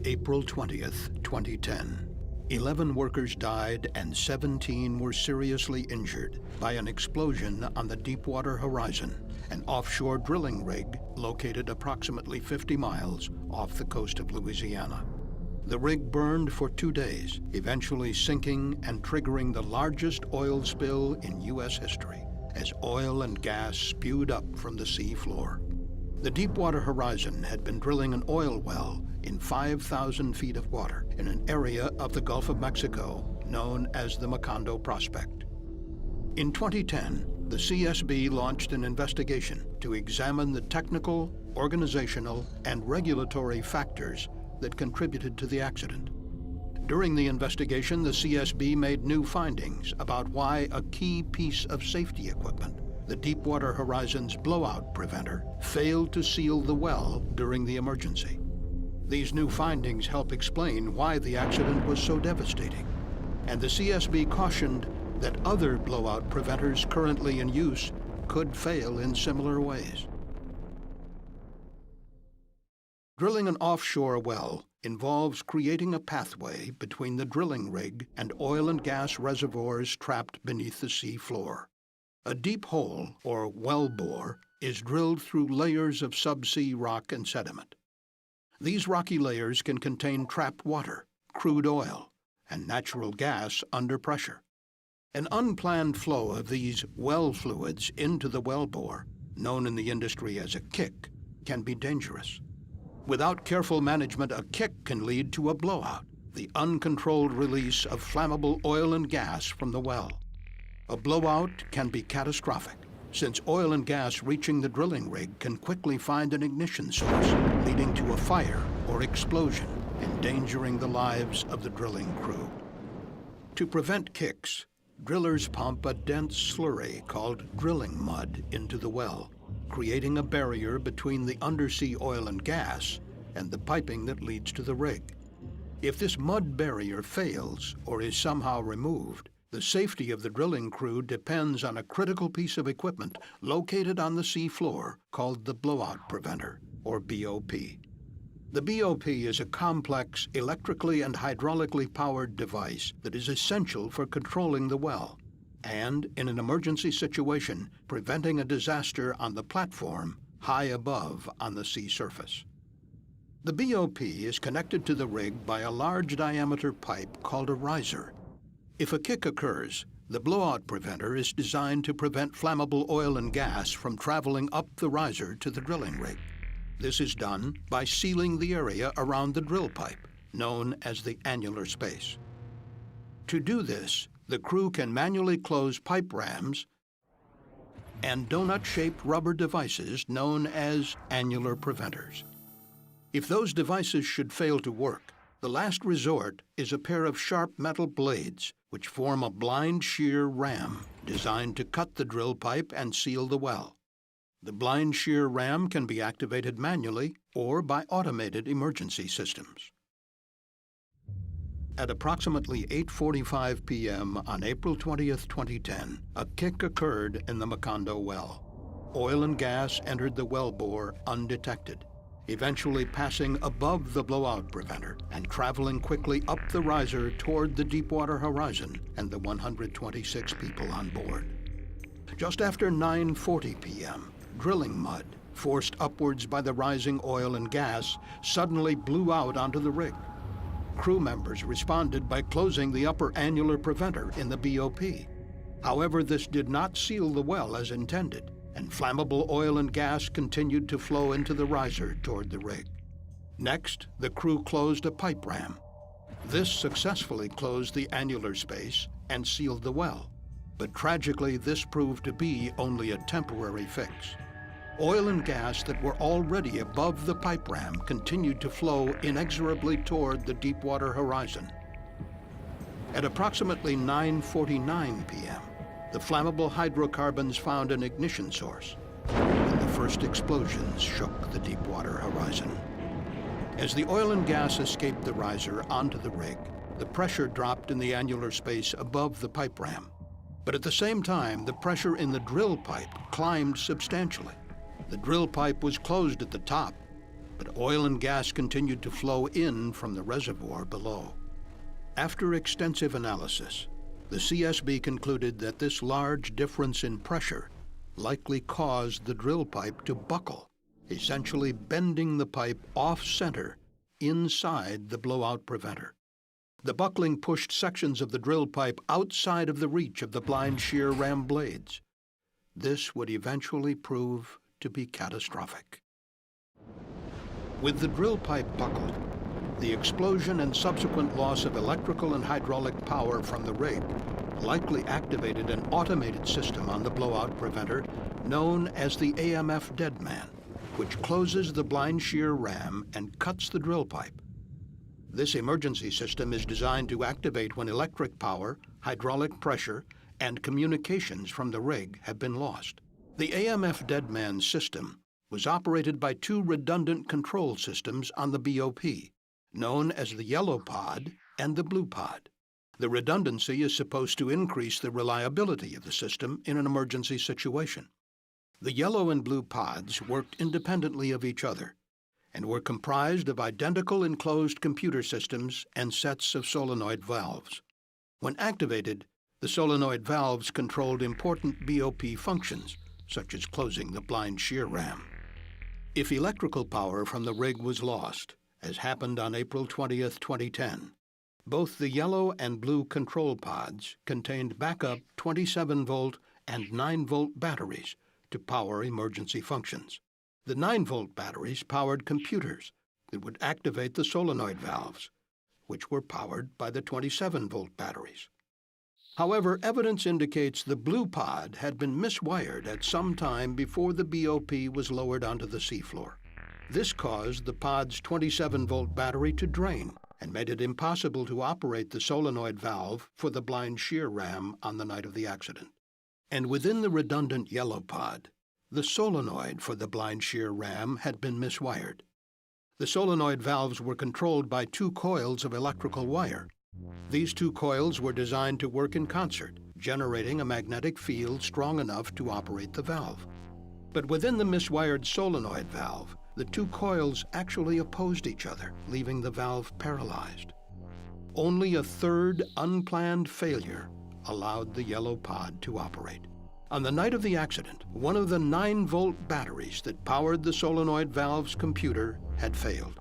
April 20th, 2010. 11 workers died and 17 were seriously injured by an explosion on the Deepwater Horizon, an offshore drilling rig located approximately 50 miles off the coast of Louisiana. The rig burned for 2 days, eventually sinking and triggering the largest oil spill in U.S. history as oil and gas spewed up from the sea floor. The Deepwater Horizon had been drilling an oil well in 5,000 feet of water in an area of the Gulf of Mexico known as the Macondo Prospect. In 2010, the CSB launched an investigation to examine the technical, organizational, and regulatory factors that contributed to the accident. During the investigation, the CSB made new findings about why a key piece of safety equipment, the Deepwater Horizon's blowout preventer, failed to seal the well during the emergency. These new findings help explain why the accident was so devastating, and the CSB cautioned that other blowout preventers currently in use could fail in similar ways. Drilling an offshore well involves creating a pathway between the drilling rig and oil and gas reservoirs trapped beneath the sea floor. A deep hole, or well bore, is drilled through layers of subsea rock and sediment. These rocky layers can contain trapped water, crude oil, and natural gas under pressure. An unplanned flow of these well fluids into the wellbore, known in the industry as a kick, can be dangerous. Without careful management, a kick can lead to a blowout, the uncontrolled release of flammable oil and gas from the well. A blowout can be catastrophic, since oil and gas reaching the drilling rig can quickly find an ignition source, leading to a fire or explosion, endangering the lives of the drilling crew. To prevent kicks, drillers pump a dense slurry called drilling mud into the well, creating a barrier between the undersea oil and gas and the piping that leads to the rig. If this mud barrier fails or is somehow removed, the safety of the drilling crew depends on a critical piece of equipment located on the sea floor called the blowout preventer, or BOP. The BOP is a complex electrically and hydraulically powered device that is essential for controlling the well and, in an emergency situation, preventing a disaster on the platform high above on the sea surface. The BOP is connected to the rig by a large diameter pipe called a riser. If a kick occurs, the blowout preventer is designed to prevent flammable oil and gas from traveling up the riser to the drilling rig. This is done by sealing the area around the drill pipe, known as the annular space. To do this, the crew can manually close pipe rams and donut-shaped rubber devices known as annular preventers. If those devices should fail to work, the last resort is a pair of sharp metal blades which form a blind shear ram designed to cut the drill pipe and seal the well. The blind shear ram can be activated manually or by automated emergency systems. At approximately 8:45 p.m. on April 20th, 2010, a kick occurred in the Macondo well. Oil and gas entered the wellbore undetected, eventually passing above the blowout preventer and traveling quickly up the riser toward the Deepwater Horizon and the 126 people on board. Just after 9:40 p.m., drilling mud, forced upwards by the rising oil and gas, suddenly blew out onto the rig. Crew members responded by closing the upper annular preventer in the BOP. However, this did not seal the well as intended, and flammable oil and gas continued to flow into the riser toward the rig. Next, the crew closed a pipe ram. This successfully closed the annular space and sealed the well, but tragically this proved to be only a temporary fix. Oil and gas that were already above the pipe ram continued to flow inexorably toward the Deepwater Horizon. At approximately 9:49 p.m., the flammable hydrocarbons found an ignition source, and the first explosions shook the Deepwater Horizon. As the oil and gas escaped the riser onto the rig, the pressure dropped in the annular space above the pipe ram. But at the same time, the pressure in the drill pipe climbed substantially. The drill pipe was closed at the top, but oil and gas continued to flow in from the reservoir below. After extensive analysis, the CSB concluded that this large difference in pressure likely caused the drill pipe to buckle, essentially bending the pipe off-center inside the blowout preventer. The buckling pushed sections of the drill pipe outside of the reach of the blind shear ram blades. This would eventually prove to be catastrophic. With the drill pipe buckled, the explosion and subsequent loss of electrical and hydraulic power from the rig likely activated an automated system on the blowout preventer known as the AMF deadman, which closes the blind shear ram and cuts the drill pipe. This emergency system is designed to activate when electric power, hydraulic pressure, and communications from the rig have been lost. The AMF deadman system was operated by two redundant control systems on the BOP, known as the yellow pod and the blue pod. The redundancy is supposed to increase the reliability of the system in an emergency situation. The yellow and blue pods worked independently of each other and were comprised of identical enclosed computer systems and sets of solenoid valves. When activated, the solenoid valves controlled important BOP functions, such as closing the blind shear ram. If electrical power from the rig was lost, as happened on April 20, 2010, both the yellow and blue control pods contained backup 27-volt and 9-volt batteries to power emergency functions. The 9-volt batteries powered computers that would activate the solenoid valves, which were powered by the 27-volt batteries. However, evidence indicates the blue pod had been miswired at some time before the BOP was lowered onto the seafloor. This caused the pod's 27-volt battery to drain and made it impossible to operate the solenoid valve for the blind shear ram on the night of the accident. And within the redundant yellow pod, the solenoid for the blind shear ram had been miswired. The solenoid valves were controlled by two coils of electrical wire. These two coils were designed to work in concert, generating a magnetic field strong enough to operate the valve. But within the miswired solenoid valve, the two coils actually opposed each other, leaving the valve paralyzed. Only a third unplanned failure allowed the yellow pod to operate. On the night of the accident, one of the 9-volt batteries that powered the solenoid valve's computer had failed.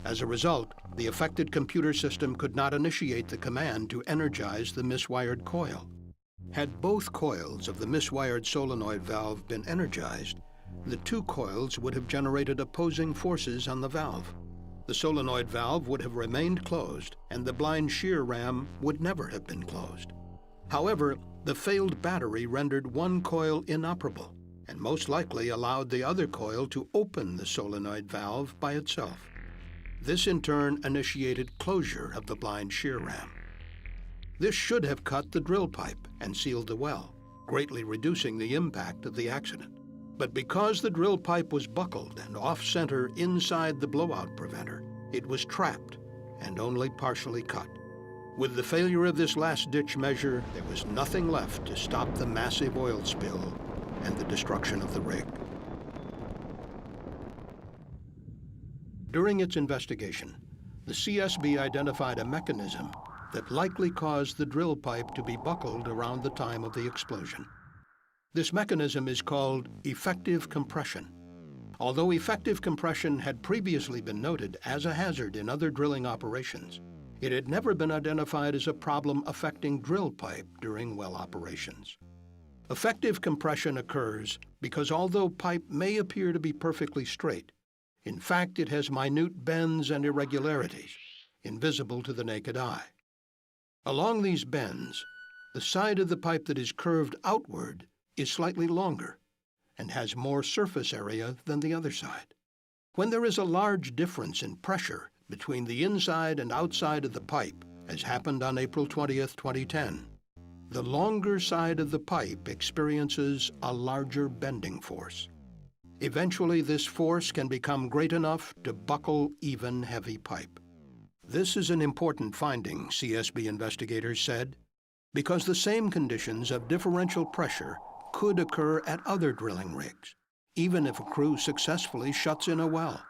As a result, the affected computer system could not initiate the command to energize the miswired coil. Had both coils of the miswired solenoid valve been energized, the two coils would have generated opposing forces on the valve. The solenoid valve would have remained closed, and the blind shear ram would never have been closed. However, the failed battery rendered one coil inoperable and most likely allowed the other coil to open the solenoid valve by itself. This in turn initiated closure of the blind shear ram. This should have cut the drill pipe and sealed the well, greatly reducing the impact of the accident. But because the drill pipe was buckled and off-center inside the blowout preventer, it was trapped and only partially cut. With the failure of this last-ditch measure, there was nothing left to stop the massive oil spill and the destruction of the rig. During its investigation, the CSB identified a mechanism that likely caused the drill pipe to be buckled around the time of the explosion. This mechanism is called effective compression. Although effective compression had previously been noted as a hazard in other drilling operations, it had never been identified as a problem affecting drill pipe during well operations. Effective compression occurs because although pipe may appear to be perfectly straight, in fact it has minute bends and irregularities, invisible to the naked eye. Along these bends, the side of the pipe that is curved outward is slightly longer and has more surface area than the other side. When there is a large difference in pressure between the inside and outside of the pipe, as happened on April 20th, 2010, the longer side of the pipe experiences a larger bending force. Eventually, this force can become great enough to buckle even heavy pipe. This is an important finding, CSB investigators said, because the same conditions of differential pressure could occur at other drilling rigs, even if a crew successfully shuts in a well.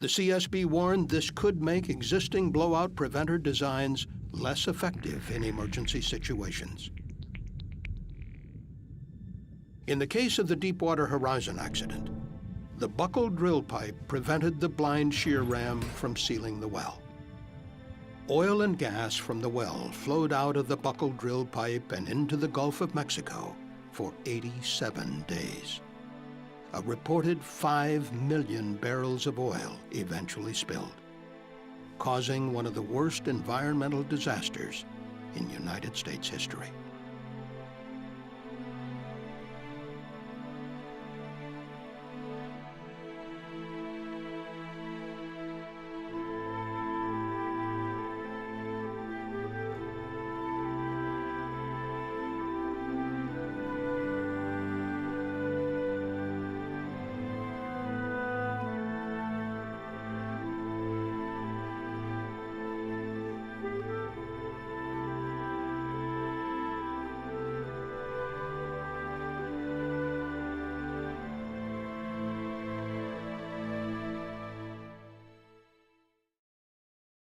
The CSB warned this could make existing blowout preventer designs less effective in emergency situations. In the case of the Deepwater Horizon accident, the buckled drill pipe prevented the blind shear ram from sealing the well. Oil and gas from the well flowed out of the buckled drill pipe and into the Gulf of Mexico for 87 days. A reported 5 million barrels of oil eventually spilled, causing one of the worst environmental disasters in United States history.